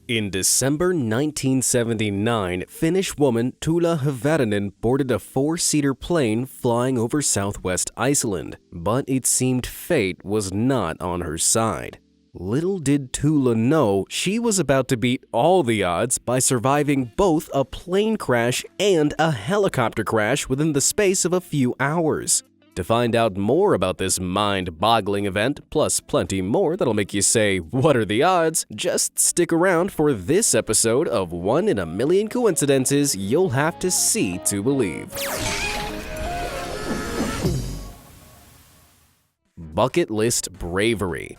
In December 1979, Finnish woman Tuula Hyvärinen boarded a four-seater plane flying over southwest Iceland, but it seemed fate was not on her side. Little did Tuula know she was about to beat all the odds by surviving both a plane crash and a helicopter crash within the space of a few hours. To find out more about this mind-boggling event, plus plenty more that'll make you say, what are the odds? Just stick around for this episode of 1 in a Million Coincidences You'll Have to See to Believe. Bucket List Bravery.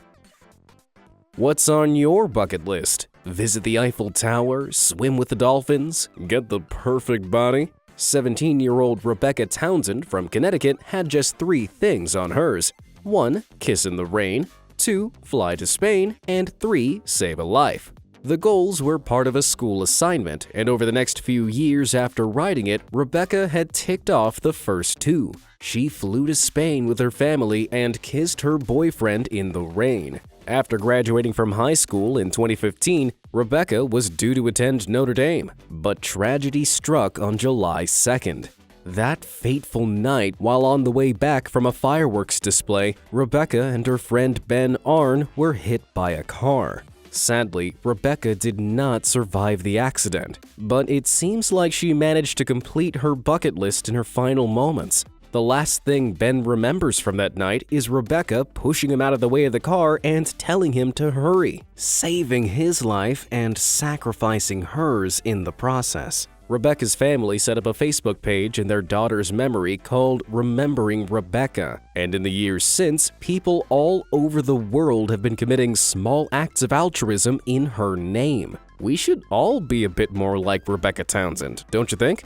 What's on your bucket list? Visit the Eiffel Tower, swim with the dolphins, get the perfect body? 17-year-old Rebecca Townsend from Connecticut had just 3 things on hers. 1. Kiss in the rain. 2. Fly to Spain. And 3. Save a life. The goals were part of a school assignment, and over the next few years after writing it, Rebecca had ticked off the first 2. She flew to Spain with her family and kissed her boyfriend in the rain. After graduating from high school in 2015, Rebecca was due to attend Notre Dame, but tragedy struck on July 2nd. That fateful night, while on the way back from a fireworks display, Rebecca and her friend Ben Arn were hit by a car. Sadly, Rebecca did not survive the accident, but it seems like she managed to complete her bucket list in her final moments. The last thing Ben remembers from that night is Rebecca pushing him out of the way of the car and telling him to hurry, saving his life and sacrificing hers in the process. Rebecca's family set up a Facebook page in their daughter's memory called Remembering Rebecca, and in the years since, people all over the world have been committing small acts of altruism in her name. We should all be a bit more like Rebecca Townsend, don't you think?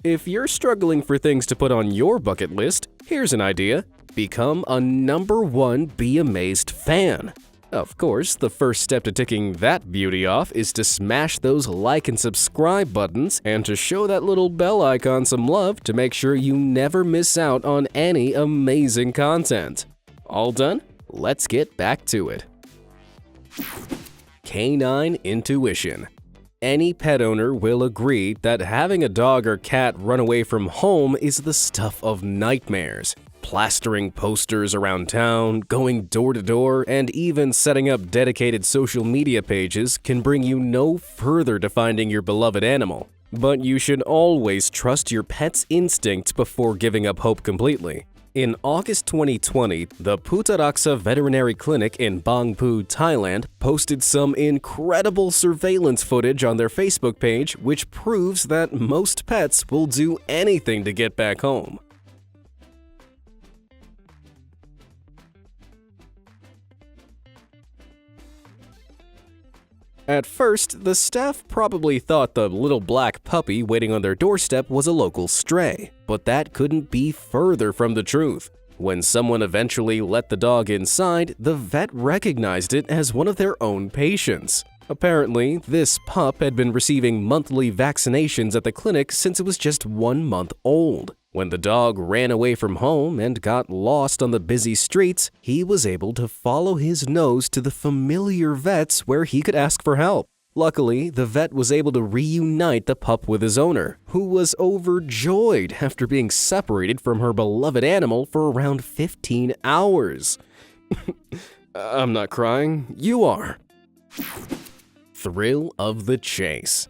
If you're struggling for things to put on your bucket list, here's an idea. Become a #1 Be Amazed fan. Of course, the first step to ticking that beauty off is to smash those like and subscribe buttons and to show that little bell icon some love to make sure you never miss out on any amazing content. All done? Let's get back to it. Canine intuition. Any pet owner will agree that having a dog or cat run away from home is the stuff of nightmares. Plastering posters around town, going door to door, and even setting up dedicated social media pages can bring you no further to finding your beloved animal. But you should always trust your pet's instinct before giving up hope completely. In August 2020, the Putaraksa Veterinary Clinic in Bangpoo, Thailand, posted some incredible surveillance footage on their Facebook page which proves that most pets will do anything to get back home. At first, the staff probably thought the little black puppy waiting on their doorstep was a local stray, but that couldn't be further from the truth. When someone eventually let the dog inside, the vet recognized it as one of their own patients. Apparently, this pup had been receiving monthly vaccinations at the clinic since it was just 1 month old. When the dog ran away from home and got lost on the busy streets, he was able to follow his nose to the familiar vets where he could ask for help. Luckily, the vet was able to reunite the pup with his owner, who was overjoyed after being separated from her beloved animal for around 15 hours. I'm not crying, you are. Thrill of the chase.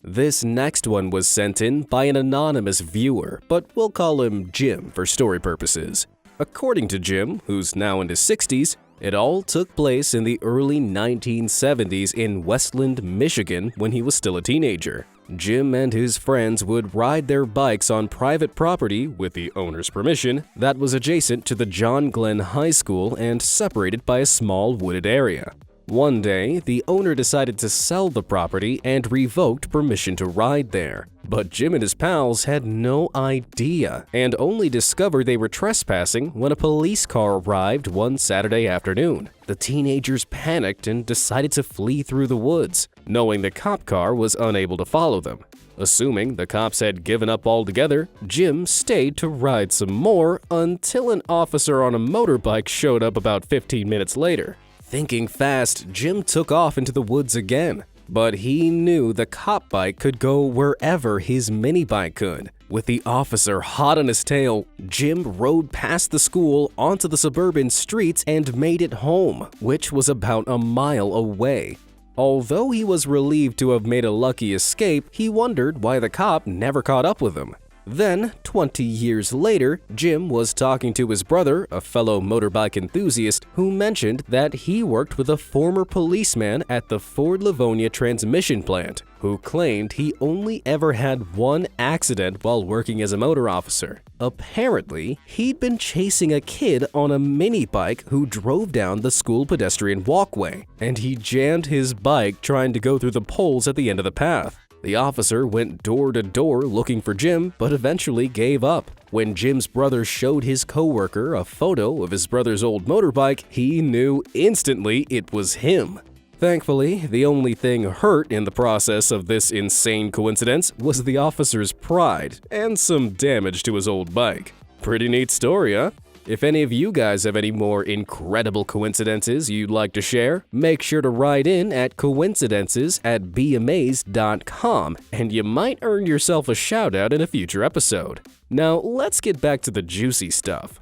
This next one was sent in by an anonymous viewer, but we'll call him Jim for story purposes. According to Jim, who's now in his 60s, it all took place in the early 1970s in Westland, Michigan when he was still a teenager. Jim and his friends would ride their bikes on private property, with the owner's permission, that was adjacent to the John Glenn High School and separated by a small wooded area. One day, the owner decided to sell the property and revoked permission to ride there. But Jim and his pals had no idea and only discovered they were trespassing when a police car arrived one Saturday afternoon. The teenagers panicked and decided to flee through the woods, knowing the cop car was unable to follow them. Assuming the cops had given up altogether, Jim stayed to ride some more until an officer on a motorbike showed up about 15 minutes later. Thinking fast, Jim took off into the woods again. But he knew the cop bike could go wherever his mini bike could. With the officer hot on his tail, Jim rode past the school onto the suburban streets and made it home, which was about a mile away. Although he was relieved to have made a lucky escape, he wondered why the cop never caught up with him. Then, 20 years later, Jim was talking to his brother, a fellow motorbike enthusiast, who mentioned that he worked with a former policeman at the Ford Livonia transmission plant, who claimed he only ever had one accident while working as a motor officer. Apparently, he'd been chasing a kid on a mini bike who drove down the school pedestrian walkway, and he jammed his bike trying to go through the poles at the end of the path. The officer went door to door looking for Jim, but eventually gave up. When Jim's brother showed his coworker a photo of his brother's old motorbike, he knew instantly it was him. Thankfully, the only thing hurt in the process of this insane coincidence was the officer's pride and some damage to his old bike. Pretty neat story, huh? If any of you guys have any more incredible coincidences you'd like to share, make sure to write in at coincidences@beamazed.com and you might earn yourself a shout out in a future episode. Now, let's get back to the juicy stuff.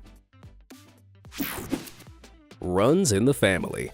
Runs in the family.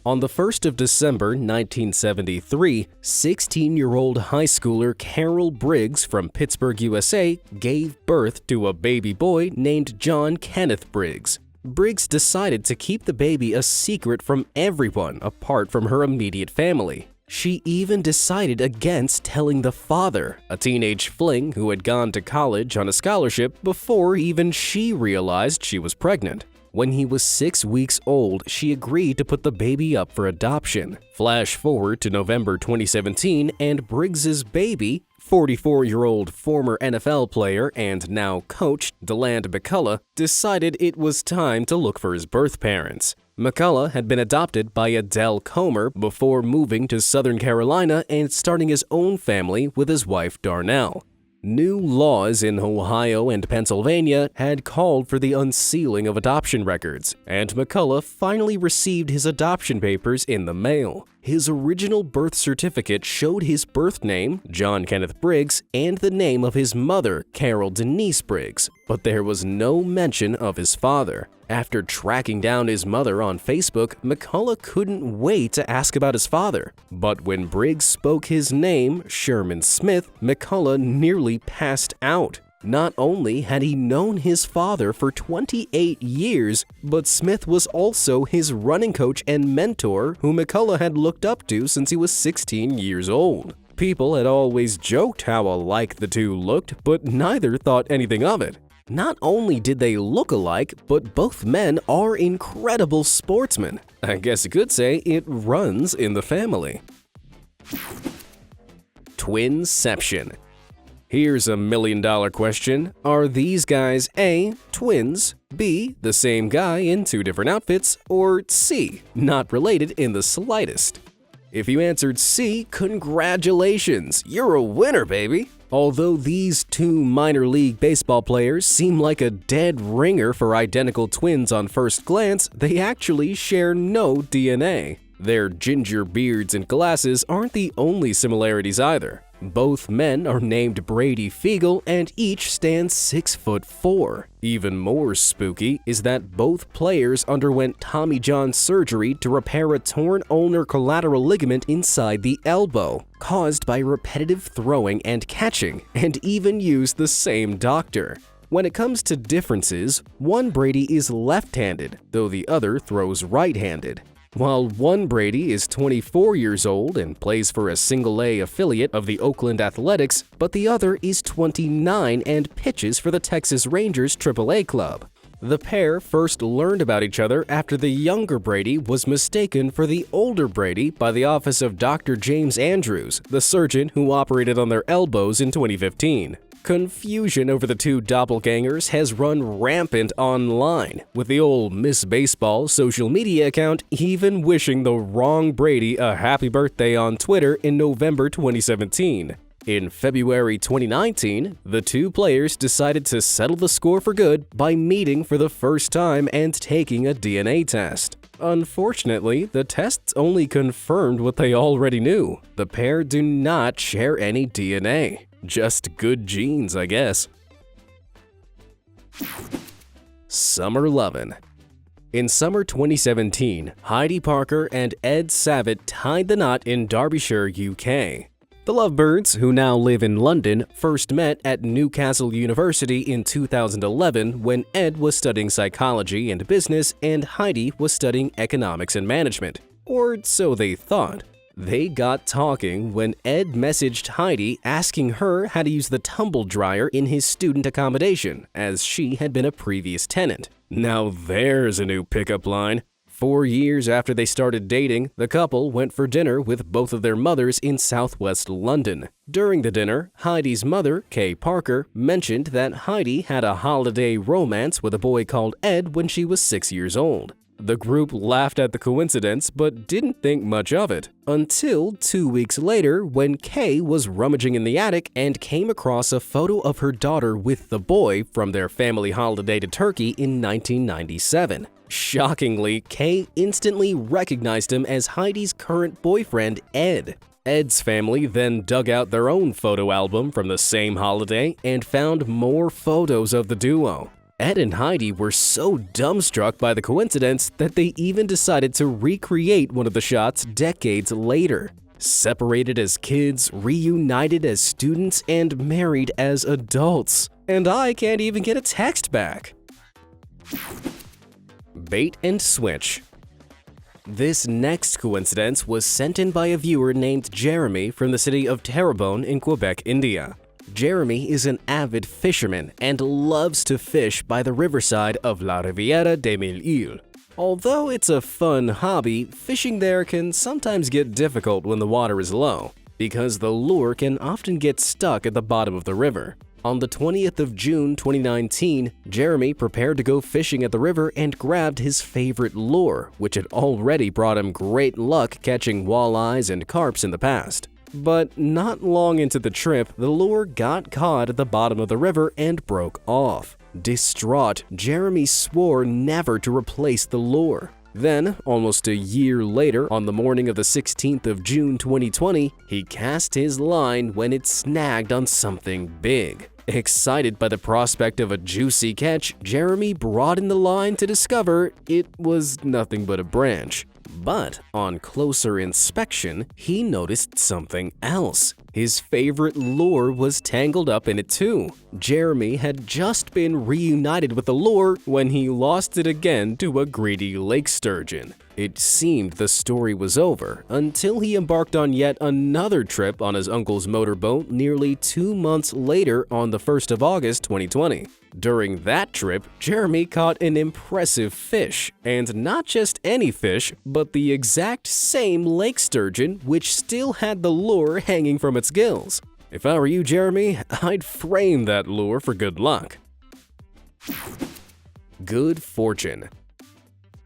On the 1st of December 1973, 16-year-old high schooler Carol Briggs from Pittsburgh, USA, gave birth to a baby boy named John Kenneth Briggs. Briggs decided to keep the baby a secret from everyone apart from her immediate family. She even decided against telling the father, a teenage fling who had gone to college on a scholarship before even she realized she was pregnant. When he was 6 weeks old, she agreed to put the baby up for adoption. Flash forward to November 2017, and Briggs's baby, 44-year-old former NFL player and now coach DeLand McCullough, decided it was time to look for his birth parents. McCullough had been adopted by Adele Comer before moving to Southern Carolina and starting his own family with his wife Darnell. New laws in Ohio and Pennsylvania had called for the unsealing of adoption records, and McCullough finally received his adoption papers in the mail. His original birth certificate showed his birth name, John Kenneth Briggs, and the name of his mother, Carol Denise Briggs, but there was no mention of his father. After tracking down his mother on Facebook, McCullough couldn't wait to ask about his father. But when Briggs spoke his name, Sherman Smith, McCullough nearly passed out. Not only had he known his father for 28 years, but Smith was also his running coach and mentor who McCullough had looked up to since he was 16 years old. People had always joked how alike the two looked, but neither thought anything of it. Not only did they look alike, but both men are incredible sportsmen. I guess you could say it runs in the family. Twinception. Here's a $1 million question. Are these guys A, twins, B, the same guy in two different outfits, or C, not related in the slightest? If you answered C, congratulations, you're a winner, baby! Although these two minor league baseball players seem like a dead ringer for identical twins on first glance, they actually share no DNA. Their ginger beards and glasses aren't the only similarities either. Both men are named Brady Fiegel and each stands 6'4". Even more spooky is that both players underwent Tommy John surgery to repair a torn ulnar collateral ligament inside the elbow, caused by repetitive throwing and catching, and even used the same doctor. When it comes to differences, one Brady is left-handed, though the other throws right-handed. While one Brady is 24 years old and plays for a single-A affiliate of the Oakland Athletics, but the other is 29 and pitches for the Texas Rangers AAA club. The pair first learned about each other after the younger Brady was mistaken for the older Brady by the office of Dr. James Andrews, the surgeon who operated on their elbows in 2015. Confusion over the two doppelgangers has run rampant online, with the old Miss Baseball social media account even wishing the wrong Brady a happy birthday on Twitter in November 2017. In February 2019, the two players decided to settle the score for good by meeting for the first time and taking a DNA test. Unfortunately, the tests only confirmed what they already knew. The pair do not share any DNA. Just good genes, I guess. Summer Lovin'. In summer 2017, Heidi Parker and Ed Savitt tied the knot in Derbyshire, UK. The lovebirds, who now live in London, first met at Newcastle University in 2011 when Ed was studying psychology and business and Heidi was studying economics and management. Or so they thought. They got talking when Ed messaged Heidi asking her how to use the tumble dryer in his student accommodation, as she had been a previous tenant. Now there's a new pickup line. 4 years after they started dating, the couple went for dinner with both of their mothers in southwest London. During the dinner, Heidi's mother, Kay Parker, mentioned that Heidi had a holiday romance with a boy called Ed when she was 6 years old. The group laughed at the coincidence but didn't think much of it, until 2 weeks later when Kay was rummaging in the attic and came across a photo of her daughter with the boy from their family holiday to Turkey in 1997. Shockingly, Kay instantly recognized him as Heidi's current boyfriend, Ed. Ed's family then dug out their own photo album from the same holiday and found more photos of the duo. Ed and Heidi were so dumbstruck by the coincidence that they even decided to recreate one of the shots decades later. Separated as kids, reunited as students, and married as adults. And I can't even get a text back. Bait and switch. This next coincidence was sent in by a viewer named Jeremy from the city of Terrebonne in Quebec, India. Jeremy is an avid fisherman and loves to fish by the riverside of La Riviera des Mille Îles. Although it's a fun hobby, fishing there can sometimes get difficult when the water is low, because the lure can often get stuck at the bottom of the river. On the 20th of June 2019, Jeremy prepared to go fishing at the river and grabbed his favorite lure, which had already brought him great luck catching walleyes and carps in the past. But not long into the trip, the lure got caught at the bottom of the river and broke off. Distraught, Jeremy swore never to replace the lure. Then, almost a year later, on the morning of the 16th of June 2020, he cast his line when it snagged on something big. Excited by the prospect of a juicy catch, Jeremy brought in the line to discover it was nothing but a branch. But on closer inspection, he noticed something else. His favorite lure was tangled up in it too. Jeremy had just been reunited with the lure when he lost it again to a greedy lake sturgeon. It seemed the story was over until he embarked on yet another trip on his uncle's motorboat nearly 2 months later on the 1st of August 2020. During that trip, Jeremy caught an impressive fish, and not just any fish, but the exact same lake sturgeon which still had the lure hanging from its gills. If I were you, Jeremy, I'd frame that lure for good luck. Good fortune.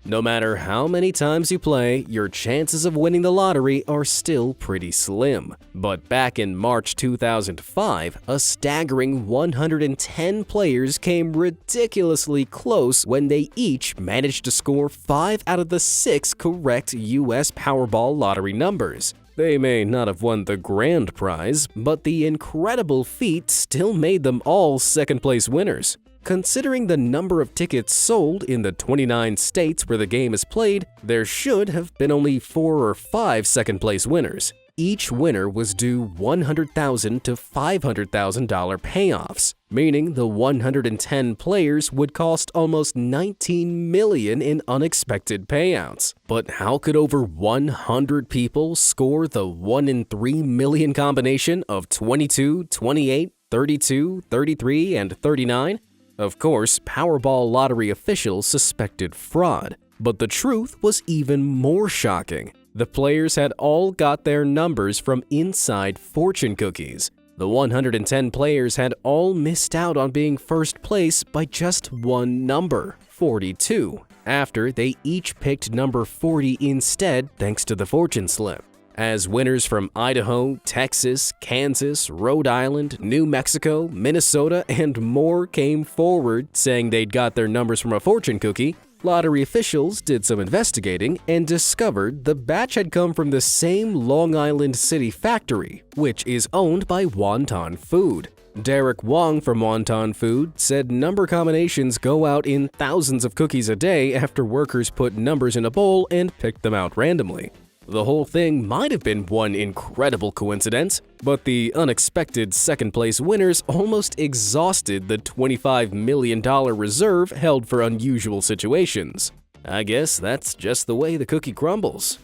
No matter how many times you play, your chances of winning the lottery are still pretty slim. But back in March 2005, a staggering 110 players came ridiculously close when they each managed to score 5 out of the 6 correct US Powerball lottery numbers. They may not have won the grand prize, but the incredible feat still made them all second-place winners. Considering the number of tickets sold in the 29 states where the game is played, there should have been only 4 or 5 second-place winners. Each winner was due $100,000 to $500,000 payoffs, meaning the 110 players would cost almost $19 million in unexpected payouts. But how could over 100 people score the 1 in 3 million combination of 22, 28, 32, 33, and 39? Of course, Powerball lottery officials suspected fraud, but the truth was even more shocking. The players had all got their numbers from inside fortune cookies. The 110 players had all missed out on being first place by just one number, 42, after they each picked number 40 instead thanks to the fortune slip. as winners from Idaho, Texas, Kansas, Rhode Island, New Mexico, Minnesota, and more came forward saying they'd got their numbers from a fortune cookie. Lottery officials did some investigating and discovered the batch had come from the same Long Island City factory, which is owned by Wonton Food. Derek Wong from Wonton Food said number combinations go out in thousands of cookies a day after workers put numbers in a bowl and picked them out randomly. The whole thing might have been one incredible coincidence, but the unexpected second-place winners almost exhausted the $25 million reserve held for unusual situations. I guess that's just the way the cookie crumbles.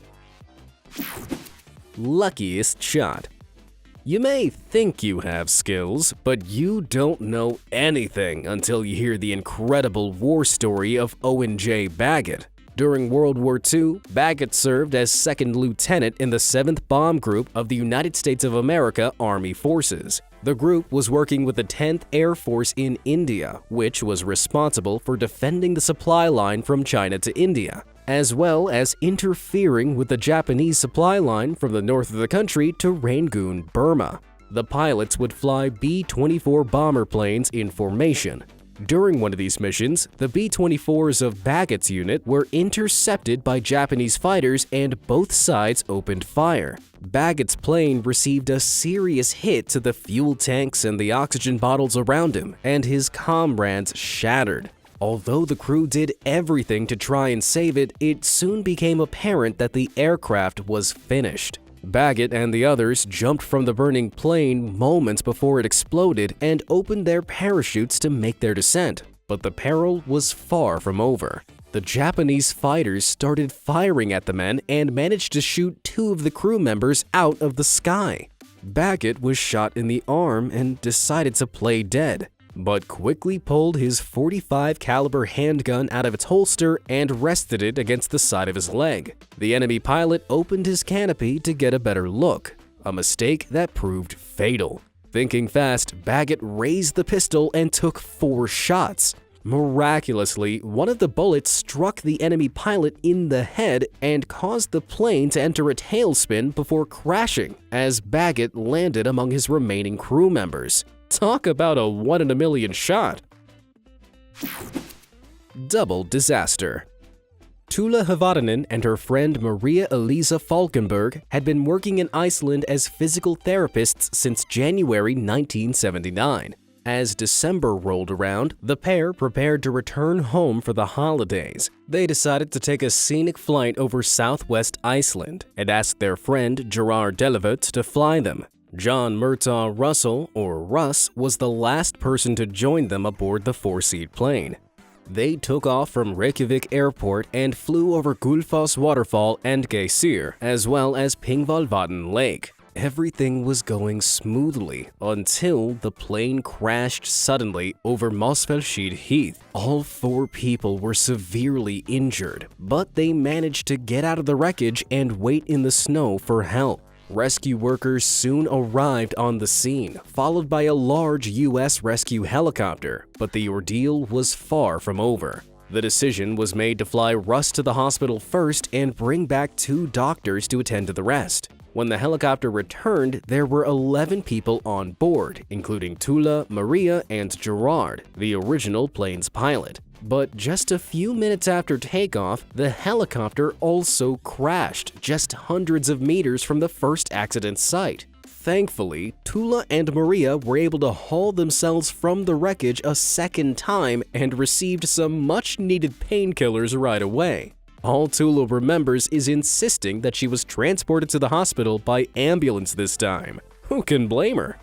Luckiest shot. You may think you have skills, but you don't know anything until you hear the incredible war story of Owen J. Baggett. During World War II, Baggett served as second lieutenant in the 7th Bomb Group of the United States of America Army Forces. The group was working with the 10th Air Force in India, which was responsible for defending the supply line from China to India, as well as interfering with the Japanese supply line from the north of the country to Rangoon, Burma. The pilots would fly B-24 bomber planes in formation. During one of these missions, the B-24s of Baggett's unit were intercepted by Japanese fighters and both sides opened fire. Baggett's plane received a serious hit to the fuel tanks and the oxygen bottles around him, and his comrades shattered. Although the crew did everything to try and save it, it soon became apparent that the aircraft was finished. Baggett and the others jumped from the burning plane moments before it exploded and opened their parachutes to make their descent. But the peril was far from over. The Japanese fighters started firing at the men and managed to shoot 2 of the crew members out of the sky. Baggett was shot in the arm and decided to play dead, but quickly pulled his .45 caliber handgun out of its holster and rested it against the side of his leg. The enemy pilot opened his canopy to get a better look, a mistake that proved fatal. Thinking fast, Baggett raised the pistol and took 4 shots. Miraculously, one of the bullets struck the enemy pilot in the head and caused the plane to enter a tailspin before crashing as Baggett landed among his remaining crew members. Talk about a 1 in a million shot. Double disaster. Tula Havatanen and her friend Maria Elisa Falkenberg had been working in Iceland as physical therapists since January 1979. As December rolled around, the pair prepared to return home for the holidays. They decided to take a scenic flight over southwest Iceland and asked their friend Gerard Delavet to fly them. John Murtaugh Russell, or Russ, was the last person to join them aboard the 4-seat plane. They took off from Reykjavik Airport and flew over Gullfoss Waterfall and Geysir, as well as Pingvalvatn Lake. Everything was going smoothly until the plane crashed suddenly over Mosfellshead Heath. All 4 people were severely injured, but they managed to get out of the wreckage and wait in the snow for help. Rescue workers soon arrived on the scene, followed by a large U.S. rescue helicopter, but the ordeal was far from over. The decision was made to fly Russ to the hospital first and bring back 2 doctors to attend to the rest. When the helicopter returned, there were 11 people on board, including Tula, Maria, and Gerard, the original plane's pilot. But just a few minutes after takeoff, the helicopter also crashed just hundreds of meters from the first accident site. Thankfully, Tula and Maria were able to haul themselves from the wreckage a second time and received some much-needed painkillers right away. All Tula remembers is insisting that she was transported to the hospital by ambulance this time. Who can blame her?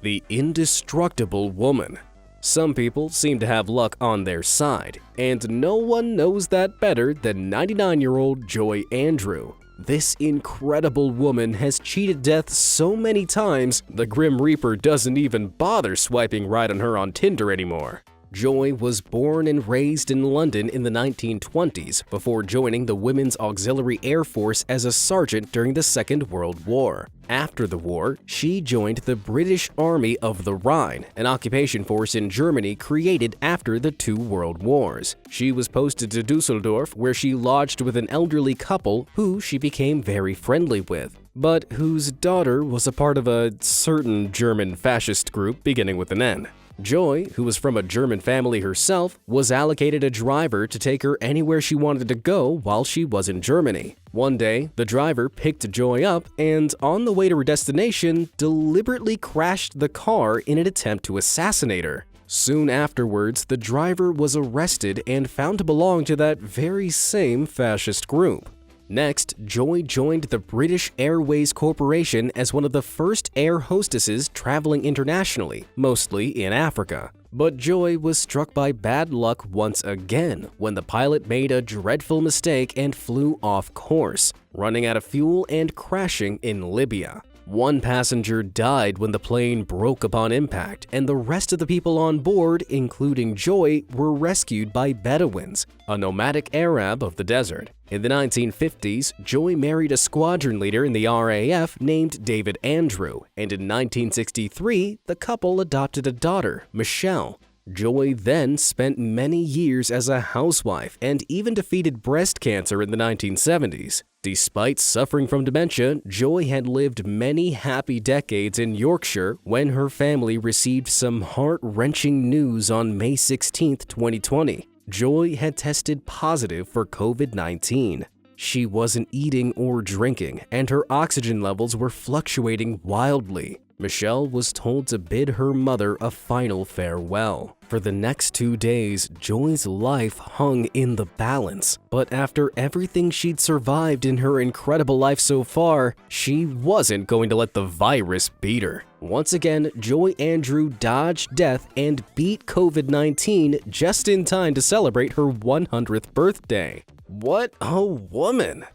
The indestructible woman. Some people seem to have luck on their side, and no one knows that better than 99-year-old Joy Andrew. This incredible woman has cheated death so many times, the Grim Reaper doesn't even bother swiping right on her on Tinder anymore. Joy was born and raised in London in the 1920s before joining the Women's Auxiliary Air Force as a sergeant during the Second World War. After the war, she joined the British Army of the Rhine, an occupation force in Germany created after the two world wars. She was posted to Dusseldorf, where she lodged with an elderly couple who she became very friendly with, but whose daughter was a part of a certain German fascist group beginning with an N. Joy, who was from a German family herself, was allocated a driver to take her anywhere she wanted to go while she was in Germany. One day, the driver picked Joy up and, on the way to her destination, deliberately crashed the car in an attempt to assassinate her. Soon afterwards, the driver was arrested and found to belong to that very same fascist group. Next, Joy joined the British Airways Corporation as one of the first air hostesses traveling internationally, mostly in Africa. But Joy was struck by bad luck once again when the pilot made a dreadful mistake and flew off course, running out of fuel and crashing in Libya. One passenger died when the plane broke upon impact, and the rest of the people on board, including Joy, were rescued by Bedouins, a nomadic Arab of the desert. In the 1950s, Joy married a squadron leader in the RAF named David Andrew, and in 1963, the couple adopted a daughter, Michelle. Joy then spent many years as a housewife and even defeated breast cancer in the 1970s. Despite suffering from dementia, Joy had lived many happy decades in Yorkshire when her family received some heart-wrenching news on May 16, 2020. Joy had tested positive for COVID-19. She wasn't eating or drinking, and her oxygen levels were fluctuating wildly. Michelle was told to bid her mother a final farewell. For the next 2 days, Joy's life hung in the balance. But after everything she'd survived in her incredible life so far, she wasn't going to let the virus beat her. Once again, Joy Andrew dodged death and beat COVID-19 just in time to celebrate her 100th birthday. What a woman!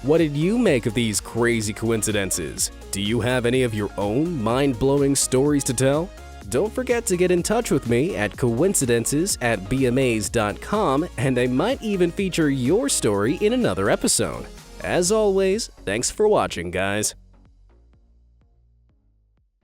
What did you make of these crazy coincidences? Do you have any of your own mind-blowing stories to tell? Don't forget to get in touch with me at coincidences@beamazed.com, and I might even feature your story in another episode. As always, thanks for watching, guys.